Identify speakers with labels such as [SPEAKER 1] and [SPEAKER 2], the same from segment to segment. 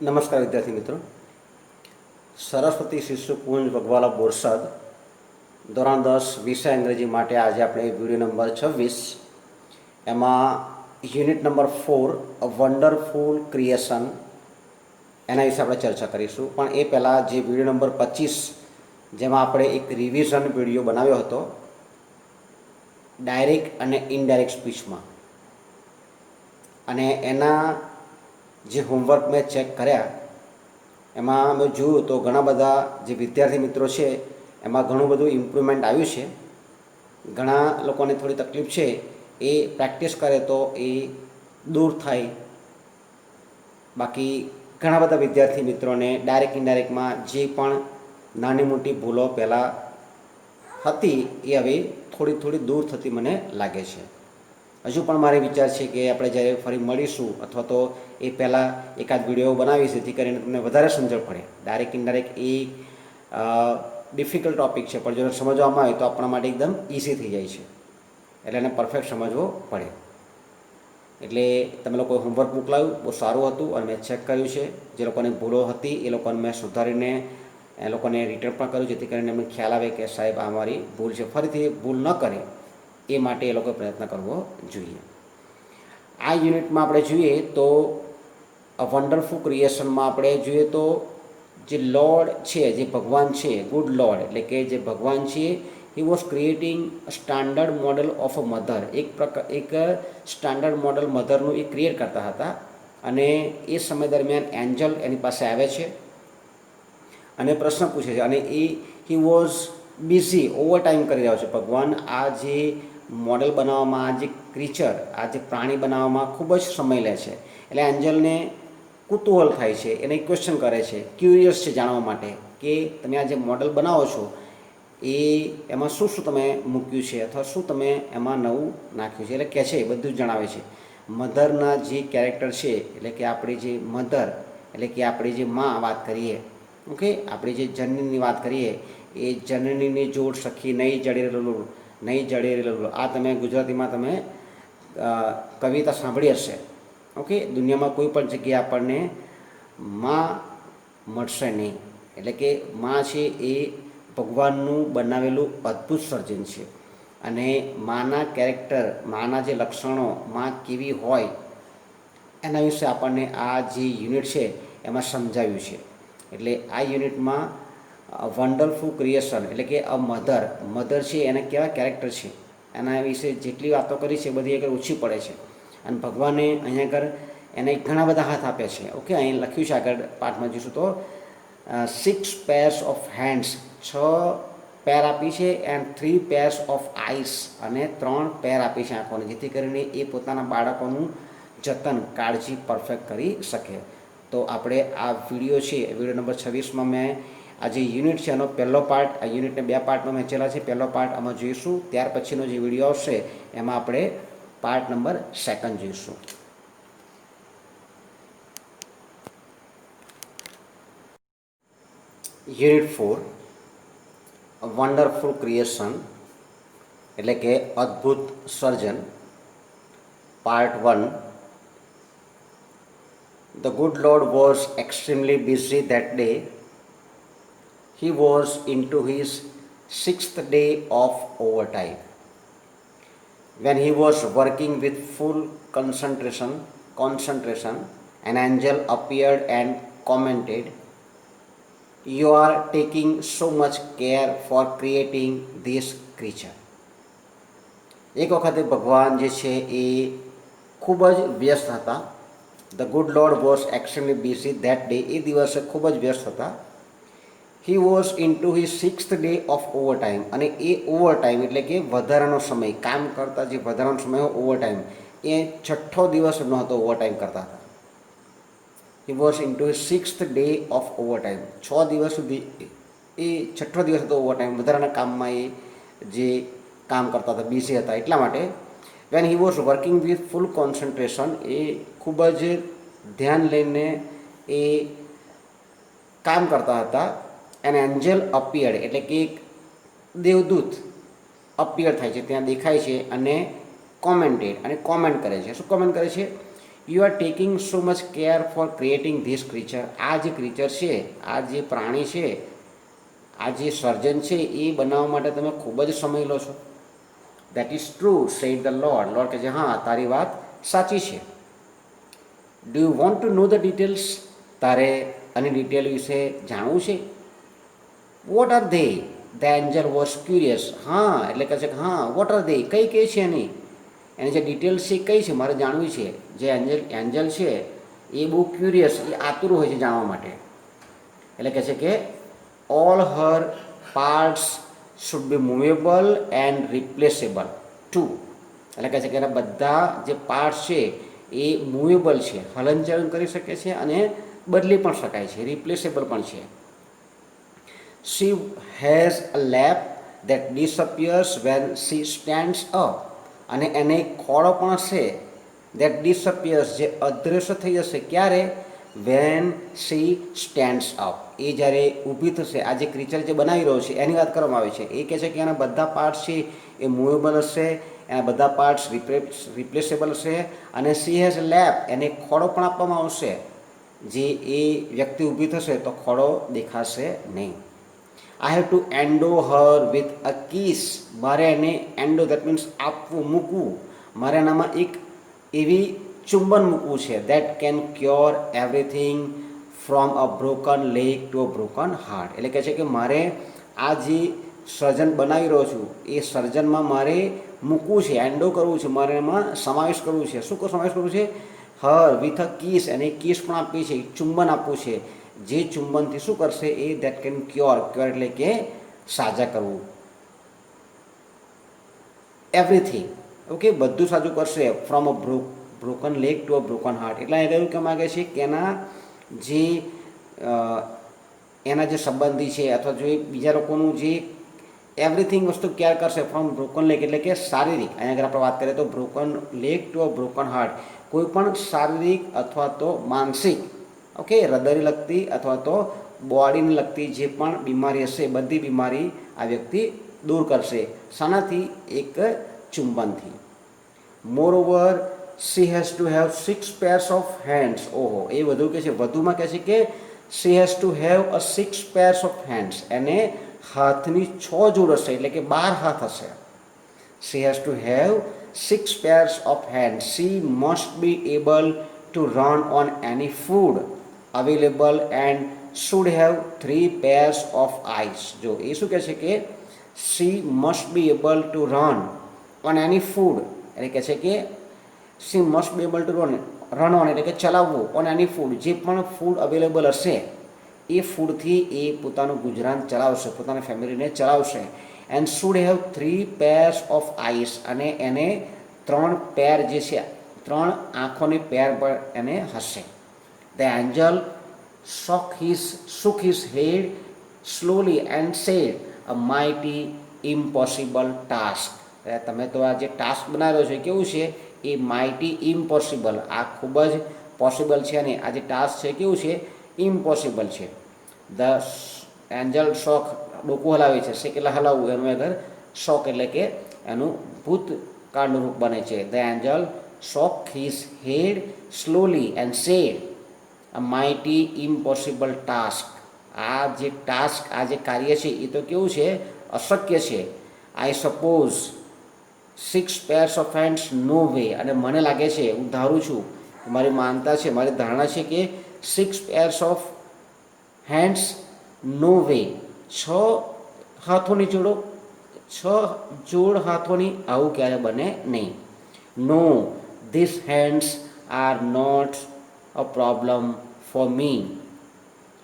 [SPEAKER 1] નમસ્કાર વિદ્યાર્થી મિત્રો, સરસ્વતી શિશુ કુંજ વગવાલા બોરસદ ધોરણ 10 વિષય અંગ્રેજી માટે આજે આપણે વિડીયો નંબર 26 એમાં unit number 4 a wonderful creation એના વિશે આપણે ચર્ચા કરીશું. પણ એ પહેલાં જે વિડીયો નંબર 25 જેમાં આપણે એક રિવિઝન વિડીયો બનાવ્યો હતો ડાયરેક્ટ અને ઇનડાયરેક્ટ સ્પીચમાં, અને એના જે હોમવર્ક મેં ચેક કર્યા એમાં મેં જોયું તો ઘણા બધા જે વિદ્યાર્થી મિત્રો છે એમાં ઘણું બધું ઇમ્પ્રુવમેન્ટ આવ્યું છે. ઘણા લોકોને થોડી તકલીફ છે, એ પ્રેક્ટિસ કરે તો એ દૂર થાય. બાકી ઘણા બધા વિદ્યાર્થી મિત્રોને ડાયરેક્ટ ઇનડાયરેક્ટમાં જે પણ નાની મોટી ભૂલો પહેલાં હતી એ હવે થોડી થોડી દૂર થતી મને લાગે છે. હજુ પણ મારે વિચાર છે કે આપણે જ્યારે ફરી મળીશું અથવા તો એ પહેલાં એકાદ વિડીયો બનાવીશ, જેથી કરીને તમને વધારે સમજણ પડે. ડાયરેક્ટ ઇનડાયરેક્ટ એ ડિફિકલ્ટ ટૉપિક છે, પણ જો સમજવામાં આવે તો આપણા માટે એકદમ ઇઝી થઈ જાય છે. એટલે એને પરફેક્ટ સમજવો પડે. એટલે તમે લોકોએ હોમવર્ક મોકલાવ્યું, બહુ સારું હતું અને મેં ચેક કર્યું છે. જે લોકોને ભૂલો હતી એ લોકોને મેં સુધારીને એ લોકોને રિટર્ન પણ કર્યું, જેથી કરીને એમને ખ્યાલ આવે કે સાહેબ આ મારી ભૂલ છે. ફરીથી ભૂલ ન કરે એ માટે એ લોકોએ પ્રયત્ન કરવો જોઈએ. આ યુનિટમાં આપણે જોઈએ તો અ વન્ડરફુલ ક્રિએશનમાં આપણે જોઈએ તો જે લોર્ડ છે, જે ભગવાન છે, ગુડ લોર્ડ એટલે કે જે ભગવાન છે, he was creating standard model of a mother. એક સ્ટાન્ડર્ડ મોડલ મધરનું એ ક્રિએટ કરતા હતા. અને એ સમય દરમિયાન એન્જલ એની પાસે આવે છે અને પ્રશ્ન પૂછે છે, અને he was busy, over time કરી રહ્યો છે. ભગવાન આ જે મોડલ બનાવવામાં, આ જે ક્રિચર, આ જે પ્રાણી બનાવવામાં ખૂબ જ સમય લે છે. એટલે એન્જલને કુતૂહલ થાય છે, એને ક્વેશ્ચન કરે છે, ક્યુરિયસ છે જાણવા માટે કે તમે આ જે મોડલ બનાવો છો એમાં શું શું તમે મૂક્યું છે અથવા શું તમે એમાં નવું નાખ્યું છે. એટલે કહે છે, બધું જ જણાવે છે. મધરના જે કેરેક્ટર છે, એટલે કે આપણી જે મધર એટલે કે આપણી જે માં વાત કરીએ, ઓકે, આપણી જે જનનીની વાત કરીએ, એ જનનીની જોડ સખી નહીં જડી રહેલું, નહીં જડી રહેલું. આ તમે ગુજરાતીમાં તમે કવિતા સાંભળી હશે. ઓકે, દુનિયામાં કોઈ પણ જગ્યાએ આપણને માં મળશે નહીં. એટલે કે માં છે એ ભગવાનનું બનાવેલું અદ્ભુત સર્જન છે. અને માના કેરેક્ટર, માના જે લક્ષણો, માં કેવી હોય એના વિશે આપણને આ જે યુનિટ છે એમાં સમજાવ્યું છે. એટલે આ યુનિટમાં વન્ડરફુલ ક્રિએશન એટલે કે અ મધર છે એને કેવા કેરેક્ટર છે એના વિશે જેટલી વાતો કરી છે બધી આગળ ઓછી પડે છે. અને ભગવાને અહીંયા આગળ એને ઘણા બધા હાથ આપ્યા છે. ઓકે, અહીં લખ્યું છે આગળ પાઠમાં જોઈશું તો 6 pairs ઓફ હેન્ડ્સ, 6 પેર આપી છે, એન્ડ 3 pairs ઓફ આઈસ, અને 3 પેર આપી છે આંખોને, જેથી કરીને એ પોતાના બાળકોનું જતન, કાળજી પરફેક્ટ કરી શકે. તો આપણે આ વિડીયો છે, વિડીયો નંબર 26માં મેં આ જે યુનિટ છે એનો પહેલો પાર્ટ, આ યુનિટને 2 પાર્ટમાં વહેંચેલા છે. પહેલો પાર્ટ આમાં જોઈશું, ત્યાર પછીનો જે વિડીયો આવશે એમાં આપણે પાર્ટ નંબર 2 જોઈશું. યુનિટ 4 અ વન્ડરફુલ ક્રિએશન એટલે કે અદ્ભુત સર્જન, part 1. The good Lord was extremely busy that day. He was into his 6th day of overtime. When he was working with full concentration, an angel appeared and commented, "You are taking so much care for creating this creature." એક વખતે ભગવાન જે છે એ ખૂબ જ વ્યસ્ત હતા. The good lord was extremely busy that day, એ દિવસે ખૂબ જ વ્યસ્ત હતા. He was in two he 6th day of overtime, અને એ ઓવર ટાઈમ એટલે કે વધારાનો સમય, કામ કરતા જે વધારાનો સમય હોય ઓવર ટાઈમ, એ 6થો દિવસ એમનો હતો, ઓવર ટાઈમ કરતા હતા. He was in two he 6th day of overtime, 6 દિવસ સુધી એ 6થો દિવસ હતો ઓવર ટાઈમ, વધારાના કામમાં એ જે કામ કરતા હતા, બિઝી હતા. એટલા માટે when he was working with full concentration, એ ખૂબ જ ધ્યાન લઈને એ કામ કરતા હતા. એન એન્જલ અપિયર્ડ એટલે કે એક દેવદૂત અપિયર થાય છે, ત્યાં દેખાય છે, અને કોમેન્ટેડ અને કોમેન્ટ કરે છે. શું કોમેન્ટ કરે છે? You are taking so much care for creating this creature. આ જે ક્રીચર છે, આ જે પ્રાણી છે, આ જે સર્જન છે એ બનાવવા માટે તમે ખૂબ જ સમય લો છો. That is true said the lord. Lord કહે છે હા તારી વાત સાચી છે. Do you want to know the details? તારે આની ડિટેલ વિશે જાણવું છે? What are they? The angel was curious. હા એટલે કહે છે કે હા વોટ આર ધે, કઈ કઈ છે એની જે ડિટેલ્સ છે કઈ છે મારે જાણવી છે. જે એન્જલ છે એ બહુ ક્યુરિયસ, એ આતુર હોય છે જાણવા માટે. એટલે કહે છે કે all her parts should be movable and replaceable too. એટલે કહે છે કે એના બધા જે પાર્ટ્સ છે એ મૂવેબલ છે, હલનચલન કરી શકે છે અને બદલી પણ શકાય છે, રિપ્લેસેબલ પણ છે. She has a lap that disappears when she stands up. અને એને એક ખોળો પણ છે that disappears, જે અદૃશ્ય થઈ જશે ક્યારે? when she stands up. એ જ્યારે ઊભી થશે. આ જે ક્રીચર જે બનાવી રહ્યો છે એની વાત કરવામાં આવે છે. એ કહે છે કે એના બધા પાર્ટ્સ છે એ મૂવેબલ હશે, એના બધા પાર્ટ્સ રિપ્લેસેબલ હશે, અને સી હેઝ લેપ, એને ખોળો પણ આપવામાં આવશે. જે એ વ્યક્તિ ઊભી થશે તો ખોળો દેખાશે નહીં. આઈ have two endo her with a kiss. મારે એને એન્ડો દેટ મીન્સ આપવું, મૂકવું. મારે એનામાં એક એવી ચુંબન મૂકવું છે that can cure everything from a broken leg to a broken heart. એટલે કહે છે કે મારે આ જે સર્જન બનાવી રહ્યો છું એ સર્જનમાં મારે મૂકવું છે, એન્ડો કરવું છે, મારે એમાં સમાવેશ કરવું છે. શું સમાવેશ કરવું છે? હર વિથ અ કિસ, એને કિસ પણ આપવી છે, ચુંબન આપવું છે. જે ચુંબનથી શું કરશે? એ દેટ કેન ક્યોર. ક્યોર એટલે કે સાજા કરવું. એવરીથિંગ, ઓકે, બધું સાજું કરશે. From a broken leg to a broken heart. એટલે એને એવું કહેવા માગે છે કે એના જે સંબંધી છે અથવા જો બીજા લોકોનું જે એવરીથિંગ વસ્તુ કેર કરશે ફ્રોમ બ્રોકન લેગ, એટલે કે શારીરિક. અહીંયા આગળ આપણે વાત કરીએ તો broken leg to a broken heart, કોઈ પણ શારીરિક અથવા તો માનસિક, ઓકે, હૃદયને લગતી અથવા તો બોડીને લગતી જે પણ બીમારી હશે બધી બીમારી આ વ્યક્તિ દૂર કરશે. શાનાથી? એક ચુંબનથી. Moreover she has to have 6 pairs of hands. ઓહો, એ વધુ કહે છે, વધુમાં કહે છે કે she has to have a 6 pairs of hands. એને હાથની 6 જોડ હશે, એટલે કે 12 હાથ હશે. She has to have 6 pairs of hands. She must be able to run on any food available and should have 3 pairs of eyes. જો એ શું કહે છે કે she must be able to run on any food. એટલે કહે છે કે she must be able to run on એટલે કે ચલાવવું, ઓન એની ફૂડ, જે પણ ફૂડ અવેલેબલ હશે એ ફૂડથી એ પોતાનું ગુજરાન ચલાવશે, પોતાના ફેમિલીને ચલાવશે. And should have 3 pairs of eyes. અને એને 3 પેર જે છે, 3 આંખોની પેર પર એને હશે. The Angel shook his head slowly and said, a mighty impossible task. તમે તો આ જે ટાસ્ક બનાવ્યો છે કેવું છે? એ માઇટી ઇમ્પોસિબલ, આ ખૂબ જ પોસિબલ છે, અને આ જે ટાસ્ક છે કેવું છે? ઇમ્પોસિબલ છે. ધ એન્જલ શોક, ડોકું હલાવે છે, કેટલા હલાવવું એનું આગળ શોક એટલે કે એનું ભૂતકાળનું રૂપ બને છે. The Angel shook his head slowly and said, a mighty impossible task. આ જે ટાસ્ક, આ જે કાર્ય છે એ તો કેવું છે? અશક્ય છે. I suppose 6 pairs of hands no way. અને મને લાગે છે, હું ધારું છું, મારી માનતા છે, મારી ધારણા છે કે 6 pairs of hands no way, 6 હાથોની જોડો, 6 જોડ હાથોની આવું ક્યારે બને નહીં. No, this hands are not a problem for me.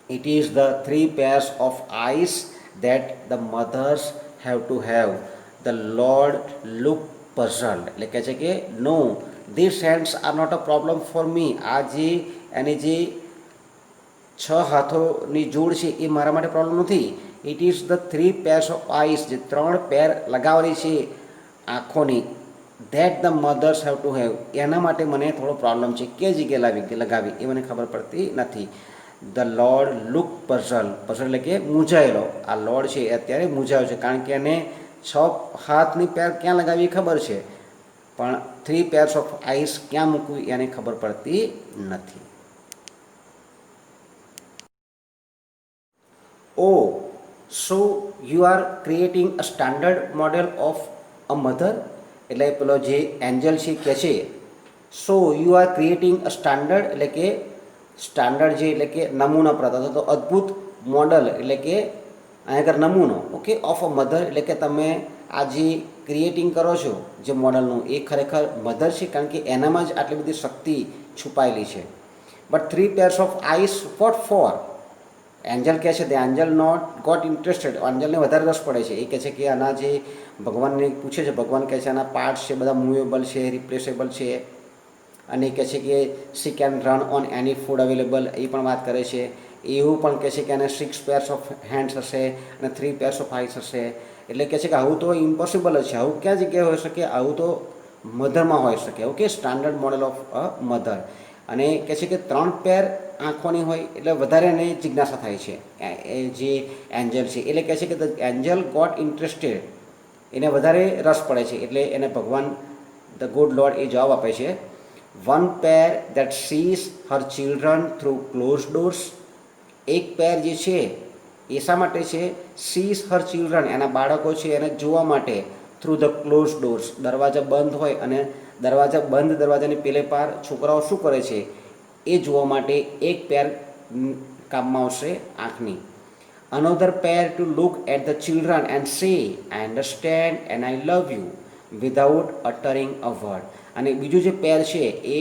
[SPEAKER 1] It is the 3 pairs of eyes that the mothers have to have. The Lord looked puzzled. એટલે કહે છે કે no, these hands are not a problem for me. આ જે એની જે 6 હાથોની જોડ છે એ મારા માટે પ્રોબ્લેમ નથી. It is the 3 pairs of eyes, જે 3 પેર લગાવેલી છે આંખોની, that the mothers have to have, એના માટે મને થોડો પ્રોબ્લેમ છે. કે જગ્યાએ લગાવી એ મને ખબર પડતી નથી. The lord look puzzle. Puzzle એટલે કે મૂંઝાયેલો. આ લોર્ડ છે એ અત્યારે મૂંઝાયો છે, કારણ કે એને 6 હાથની પેર ક્યાં લગાવી ખબર છે, પણ 3 pairs ઓફ આઈસ ક્યાં મૂકવી એને ખબર પડતી નથી. Oh so you are creating a standard model of a mother, એટલે પેલો જે એન્જલ છે કહે છે so you are creating a standard, એટલે કે સ્ટાન્ડર્ડ જે એટલે કે નમૂના પ્રદાન, તો અદ્ભુત મોડલ એટલે કે અહીંયા આગળ નમૂનો, ઓકે, ઓફ અ મધર, એટલે કે તમે આ જે ક્રિએટિંગ કરો છો જે મોડલનું એ ખરેખર મધર છે, કારણ કે એનામાં જ આટલી બધી શક્તિ છુપાયેલી છે. But 3 pairs of eyes what for? Angel કહે છે the angel not got interested, એન્જલને વધારે રસ પડે છે. એ કહે છે કે આના જે ભગવાનને પૂછે છે, ભગવાન કહે છે આના પાર્ટ્સ છે બધા મૂવેબલ છે, રિપ્લેસેબલ છે, અને કહે છે કે she can run on any food available, એ પણ વાત કરે છે. એવું પણ કહે છે કે આને 6 pairs ઓફ હેન્ડ્સ હશે અને 3 pairs ઓફ આઈસ હશે. એટલે કહે છે કે આવું તો ઇમ્પોસિબલ જ છે, આવું ક્યાં જગ્યાએ હોઈ શકે, આવું તો મધરમાં હોઈ શકે. Okay, standard model of a mother. અને કહે છે કે 3 પેર આંખોની હોય એટલે વધારે એને જિજ્ઞાસા થાય છે એ જે એન્જલ છે. એટલે કહે છે કે ધ એન્જલ ગોટ ઇન્ટરેસ્ટેડ, એને વધારે રસ પડે છે. એટલે એને ભગવાન ધ ગુડ લોર્ડ એ જવાબ આપે છે 1 pair that sees her children through closed doors. એક પેર જે છે એ શા માટે છે? સીઝ હર ચિલ્ડ્રન, એના બાળકો છે એને જોવા માટે, થ્રુ ધ ક્લોઝ ડોર્સ, દરવાજા બંધ હોય અને દરવાજા બંધ દરવાજાની પેલે પાર છોકરાઓ શું કરે છે એ જોવા માટે એક પેર કામમાં આવશે આંખની. Another pair to look at the children and say I understand and I love you without uttering a word. અને બીજું જે પેર છે એ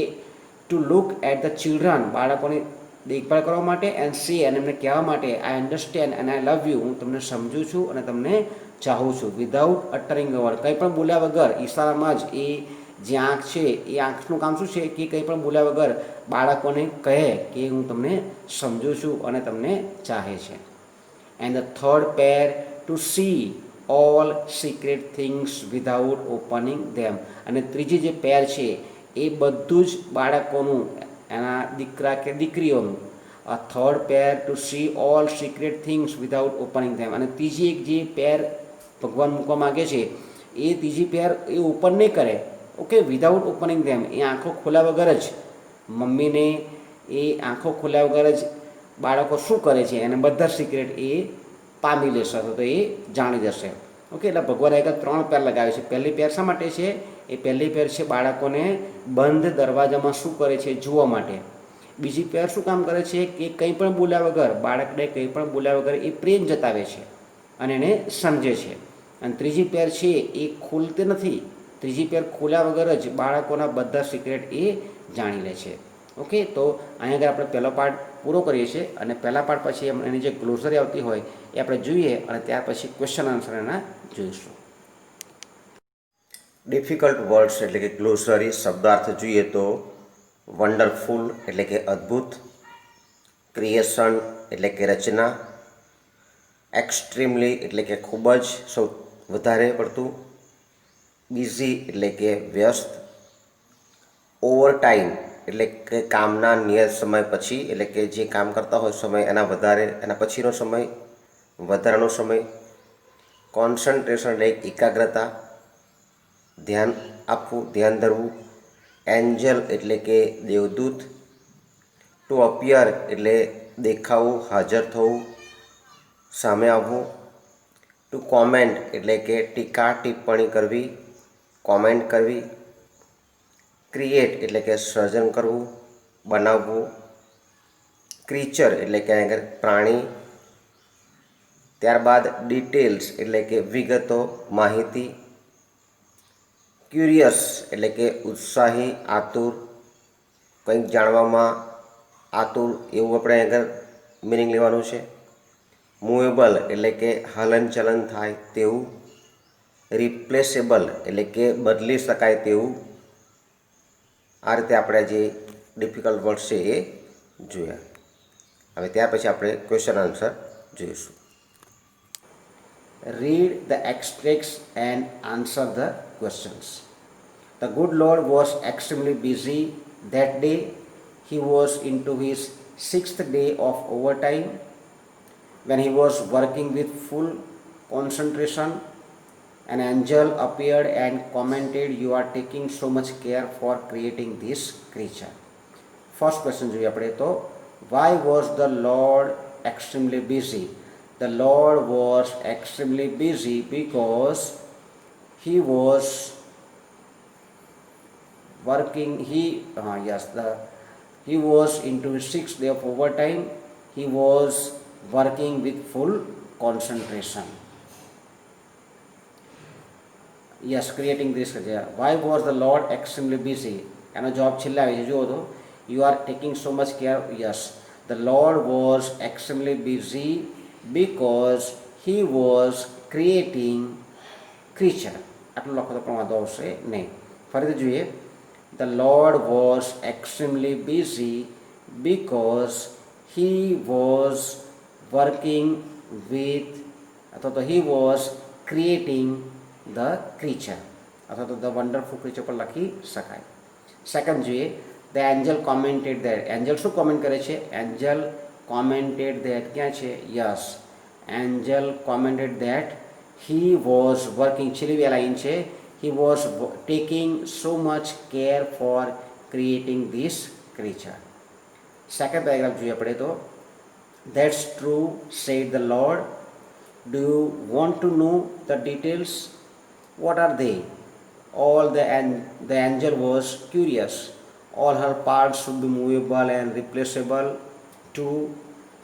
[SPEAKER 1] to look at the children, બાળકોની દેખભાળ કરવા માટે, એન્ડ સી, અને એમને કહેવા માટે આઈ understand and I love you, હું તમને સમજું છું અને તમને ચાહું છું, વિધાઉટ અટરિંગ અ વર્ડ, કંઈ પણ બોલ્યા વગર ઈશારામાં જ એ જે આંખ છે એ આંખનું કામ શું છે કે કંઈ પણ બોલ્યા વગર બાળકોને કહે કે હું તમને સમજું છું અને તમને ચાહે છે. And the third pair to see all secret things without opening them. અને ત્રીજી જે પેર છે એ બધું જ બાળકોનું, એના દીકરા કે દીકરીઓનું. A third pair to see all secret things without opening them. અને ત્રીજી એક જે પેર ભગવાન મૂકવા માગે છે એ ત્રીજી પેર એ ઓપન નહીં કરે, ઓકે, વિધાઉટ ઓપનિંગ ધેમ, એ આંખો ખોલ્યા વગર જ મમ્મીને એ આંખો ખોલ્યા વગર જ બાળકો શું કરે છે એને બધા સિક્રેટ એ પામી લેશે, તો એ જાણી જશે. ઓકે, એટલે ભગવાન આગળ 3 પેર લગાવે છે. પહેલી પેર શા માટે છે? એ પહેલી પેર છે બાળકોને બંધ દરવાજામાં શું કરે છે જોવા માટે. બીજી પેર શું કામ કરે છે કે કંઈ પણ બોલ્યા વગર, બાળકને કંઈ પણ બોલ્યા વગર એ પ્રેમ જતાવે છે અને એને સમજે છે. અને ત્રીજી પેર છે એ ખોલતી નથી, ત્રીજી પેર ખોલ્યા વગર જ બાળકોના બધા સિક્રેટ એ જાણી લે છે. ઓકે, તો અહીંયા આગળ આપણે પહેલો પાર્ટ પૂરો કરીએ છીએ અને પહેલા પાર્ટ પછી એની જે ગ્લોસરી આવતી હોય એ આપણે જોઈએ અને ત્યાર પછી ક્વેશ્ચન આન્સર એના જોઈશું. ડિફિકલ્ટ વર્ડ્સ એટલે કે ગ્લોસરી શબ્દાર્થ જોઈએ તો વન્ડરફુલ એટલે કે અદ્ભુત, ક્રિએશન એટલે કે રચના, એક્સ્ટ્રીમલી એટલે કે ખૂબ જ સૌ વધારે પડતું, બિઝી એટલે કે વ્યસ્ત, ઓવર ટાઈમ એટલે કે કામના નિયત સમય પછી, એટલે કે જે કામ કરતા હોય સમય એના વધારે, એના પછીનો સમય, વધારાનો સમય, કોન્સન્ટ્રેશન એટલે એકાગ્રતા, ધ્યાન આપવું, ધ્યાન ધરવું, એન્જલ એટલે કે દેવદૂત, ટુ અપિયર એટલે દેખાવું, હાજર થવું, સામે આવવું, ટુ કોમેન્ટ એટલે કે ટીકા ટિપ્પણી કરવી, કોમેન્ટ કરવી, ક્રિએટ એટલે કે સર્જન કરવું, બનાવવું, ક્રીચર એટલે કે આગળ પ્રાણી, ત્યારબાદ ડિટેલ્સ એટલે કે વિગતો, માહિતી, ક્યુરિયસ એટલે કે ઉત્સાહી, આતુર, કંઈક જાણવામાં આતુર, એવું આપણે આગળ મિનિંગ લેવાનું છે. મૂવેબલ એટલે કે હલનચલન થાય તેવું, રિપ્લેસેબલ એટલે કે બદલી શકાય તેવું. આ રીતે આપણે જે ડિફિકલ્ટ વર્ડ છે એ જોયા. હવે ત્યાર પછી આપણે ક્વેશ્ચન આન્સર જોઈશું. Read the extracts and answer the questions. The good Lord was extremely busy that day. He was into his 6th day of overtime when he was working with full concentration An angel appeared and commented, "You are taking so much care for creating this creature." First question જોઈએ આપણે તો, why was the Lord extremely busy? The Lord was extremely busy because he was working. He was into his 6th day of overtime. He was working with full concentration. Yes, creating this. Why was the Lord extremely busy? એનો જવાબ છેલ્લે આવે છે, જુઓ તો, you are taking so much care. Yes, the Lord was extremely busy because he was creating creature. આટલું લખો તો પણ વાંધો આવશે નહીં. ફરીથી જોઈએ, the Lord was extremely busy because he was working with, અથવા તો he was creating the creature, અથવા તો the wonderful creature પર લખી શકાય. સેકન્ડ જોઈએ, the angel commented that. Angel શું કોમેન્ટ કરે છે? એન્જલ commented that ક્યાં છે? Yes, Angel commented that he was working, છેલ્લી બે લાઈન છે, he was taking so much care for creating this creature. Second paragraph જોઈએ આપણે તો, that's true, said the Lord. Do you want to know the details? What are they? The angel was curious. All her parts should be movable and replaceable. 2.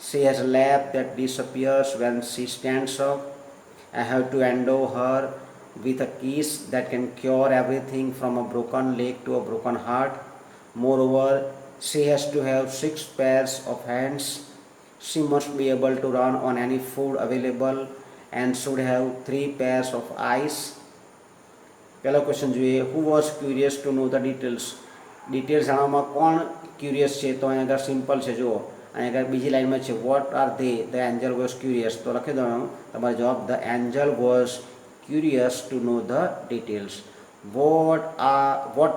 [SPEAKER 1] She has a lap that disappears when she stands up. I have to endow her with a kiss that can cure everything from a broken leg to a broken heart. Moreover, she has to have 6 pairs of hands. She must be able to run on any food available and should have 3 pairs of eyes. પહેલો question જોઈએ, who was curious to know the details? Details જાણવામાં કોણ curious છે? તો અહીંયા આગળ simple છે, જુઓ અહીંયા આગળ બીજી લાઈનમાં છે, what are they? The angel was curious. તો લખી દેવાનું તમારો જવાબ, the angel was curious to know the details. What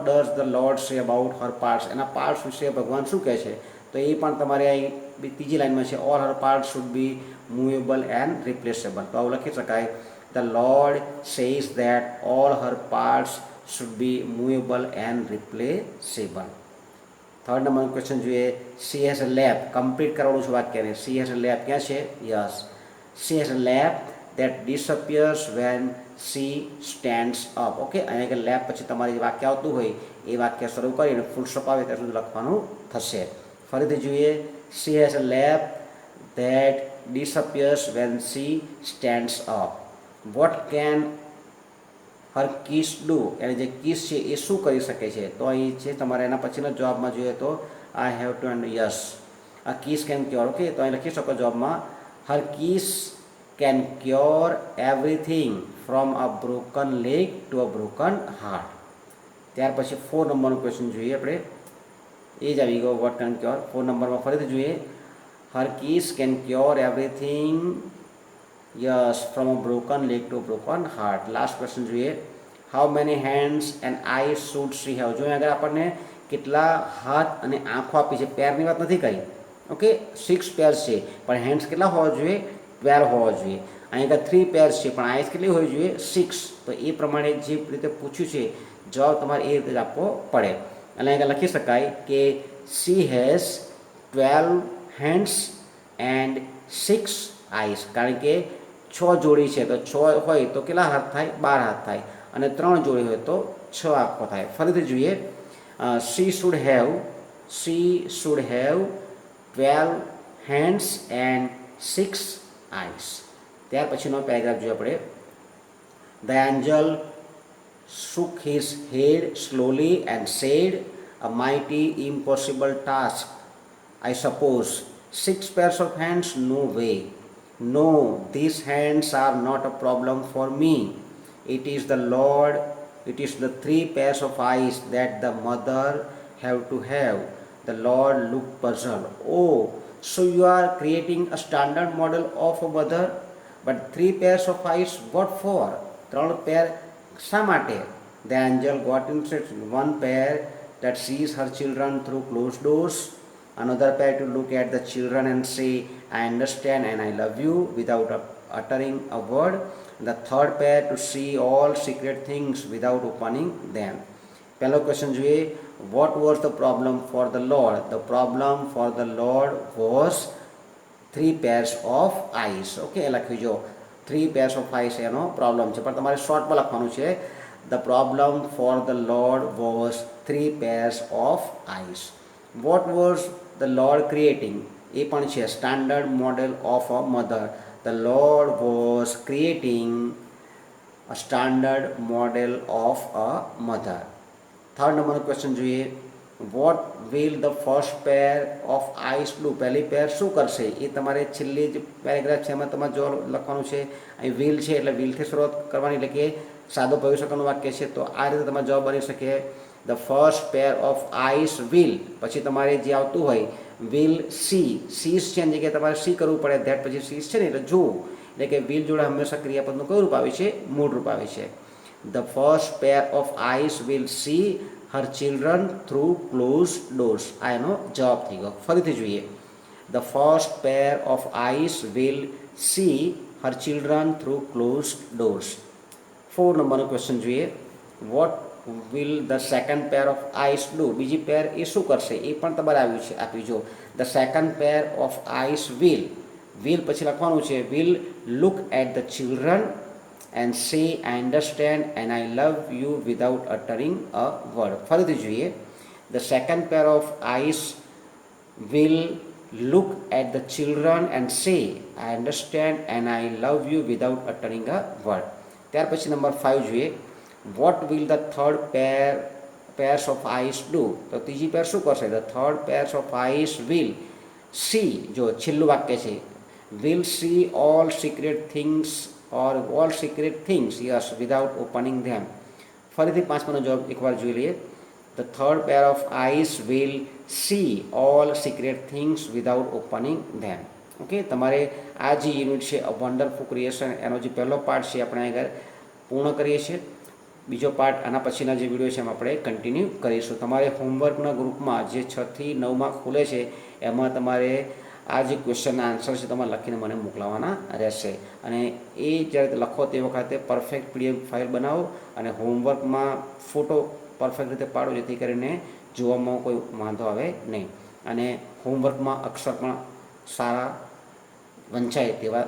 [SPEAKER 1] does the lord say about her parts? એના પાર્ટ્સ વિશે ભગવાન શું કહે છે? તો એ પણ તમારે અહીં ત્રીજી લાઈનમાં છે, all her parts should be movable and રિપ્લેસેબલ. તો આવું લખી શકાય, the Lord says that all her parts should be movable and replaceable. Third નંબરનો ક્વેશ્ચન જોઈએ, she has a lap. Complete કરવાનું છે વાક્યને. she has a lap ક્યાં છે? Yes, she has a lap that disappears when she stands up. Okay, અહીંયા લેપ પછી તમારે જે વાક્ય આવતું હોય એ વાક્ય શરૂ કરીને ફૂલ સ્ટોપ આવે ત્યાં સુધી લખવાનું થશે. ફરીથી જોઈએ, she has a lap that disappears when she stands up. What can Har kiss do? એને જે કિસ છે એ શું કરી શકે છે? તો અહીં છે તમારે એના પછીના જવાબમાં જોઈએ તો, I have to and yes, આ કિસ કેન ક્યોર. ઓકે, તો અહીં લખી શકો જવાબમાં, her kiss can cure everything from a broken leg to a broken heart. ત્યાર પછી 4 નંબરનો ક્વેશ્ચન જોઈએ આપણે, એ જ આવી ગયો, વોટ કેન ક્યોર. 4 નંબરમાં ફરીથી જોઈએ, her kiss can cure everything, yes, from a broken leg to broken heart. Last question જોઈએ, how many hands and eyes should she have? જો આગળ આપણને કેટલા હાથ અને આંખો આપી છે, પેરની વાત નથી કરી. ઓકે, 6 પેર્સ છે, પણ હેન્ડ્સ કેટલા હોવા જોઈએ? 12 હોવા જોઈએ. અહીં આગળ 3 પેર્સ છે, પણ આઈઝ કેટલી હોવી જોઈએ? 6. તો એ પ્રમાણે જે રીતે પૂછ્યું છે જવાબ તમારે એ રીતે જ આપવો પડે. અને આગળ લખી શકાય કે she has 12 hands and 6 eyes. કારણ કે 6 જોડી છે, તો 6 હોય તો કેટલા હાથ થાય? 12 હાથ થાય. અને 3 જોડી હોય તો 6 આંખો થાય. ફરીથી જોઈએ, she should have 12 hands and 6 eyes. ત્યાર પછીનો પેરેગ્રાફ જોઈએ આપણે, the angel shook his head slowly and said, a mighty impossible task, I suppose. 6 pairs of hands? No way. No, these hands are not a problem for me. It is the 3 pairs of eyes that the mother have to have. The Lord looked puzzled. Oh, so you are creating a standard model of a mother, but 3 pairs of eyes, what for? 3 pair શા માટે? The angel got interested. 1 pair that sees her children through closed doors, another pair to look at the children and say, I understand and I love you, without a uttering a word. The third pair, to see all secret things without opening them. પહેલો question જોઈએ, what was the problem for the Lord? The problem for the Lord was 3 pairs of eyes. Okay, એ લખ્યું જો 3 pairs of eyes એનો problem છે, પણ તમારે શોર્ટમાં લખવાનું છે. The problem for the Lord was 3 pairs of eyes. What was the Lord creating? એ પણ છે standard model of a mother. The Lord was creating a standard model of a mother. Third નંબરનો question જોઈએ, what will the first pair of eyes do? પહેલી pair શું કરશે? એ તમારે છેલ્લી જ પેરેગ્રાફ છે એમાં તમારે જો લખવાનું છે. અહીં વિલ છે એટલે વિલથી શરૂઆત કરવાની, એટલે કે સાદો ભવિષ્યકાળનું વાક્ય છે, તો આ રીતે તમારે જવાબ બની શકે. The first pair of eyes will, પછી તમારે જે આવતું હોય વિલ સી, સીસ છે એની જગ્યાએ તમારે સી કરવું પડે. ધેટ પછી સીસ છે ને એટલે જોવું, એટલે કે વિલ જોડે હંમેશા ક્રિયાપદનું કયું રૂપ આવે છે? મૂળ રૂપ આવે છે. The first pair of eyes will see her children through closed doors. આ એનો જવાબ થઈ ગયો. ફરીથી જોઈએ, the first pair of eyes will see her children through closed doors. 4 નંબરનો ક્વેશ્ચન જોઈએ, what will the second pair of eyes do? બીજી પેર એ શું કરશે? એ પણ તમારે આપ્યું જો. the second pair of eyes will પછી લખવાનું છે will look at the children and say I understand and I love you without uttering a word. ફરીથી જોઈએ, the second pair of eyes will look at the children and say I understand and I love you without uttering a word. ત્યાર પછી number 5 જોઈએ, what will the third pairs of eyes do? તો ત્રીજી પેર શું કરશે? the third pairs of eyes will see, જો છેલ્લું વાક્ય છે, will see all secret things or all secret things, yes, without opening them. ફરીથી પાંચમાનો જવાબ એકવાર જોઈ લઈએ, the third pair of eyes will see all secret things without opening them. Okay, તમારે આ જે યુનિટ છે અ વન્ડરફુલ ક્રિએશન, એનો જે પહેલો પાર્ટ છે આપણે આગળ પૂર્ણ કરીએ છીએ. બીજો પાર્ટ આના પછીના જે વિડીયો છે એમાં આપણે કન્ટિન્યુ કરીશું. તમારે હોમવર્કના ગ્રુપમાં જે 6 થી 9માં ખુલે છે એમાં તમારે આ જે ક્વેશ્ચનના આન્સર છે તમારે લખીને મને મોકલાવવાના રહેશે. અને એ જ્યારે લખો તે વખતે પરફેક્ટ PDF ફાઇલ બનાવો અને હોમવર્કમાં ફોટો પરફેક્ટ રીતે પાડો, જેથી કરીને જોવામાં કોઈ વાંધો આવે નહીં અને હોમવર્કમાં અક્ષર પણ સારા વંચાય તેવા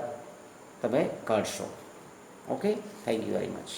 [SPEAKER 1] તમે કાઢશો. Okay, thank you very much.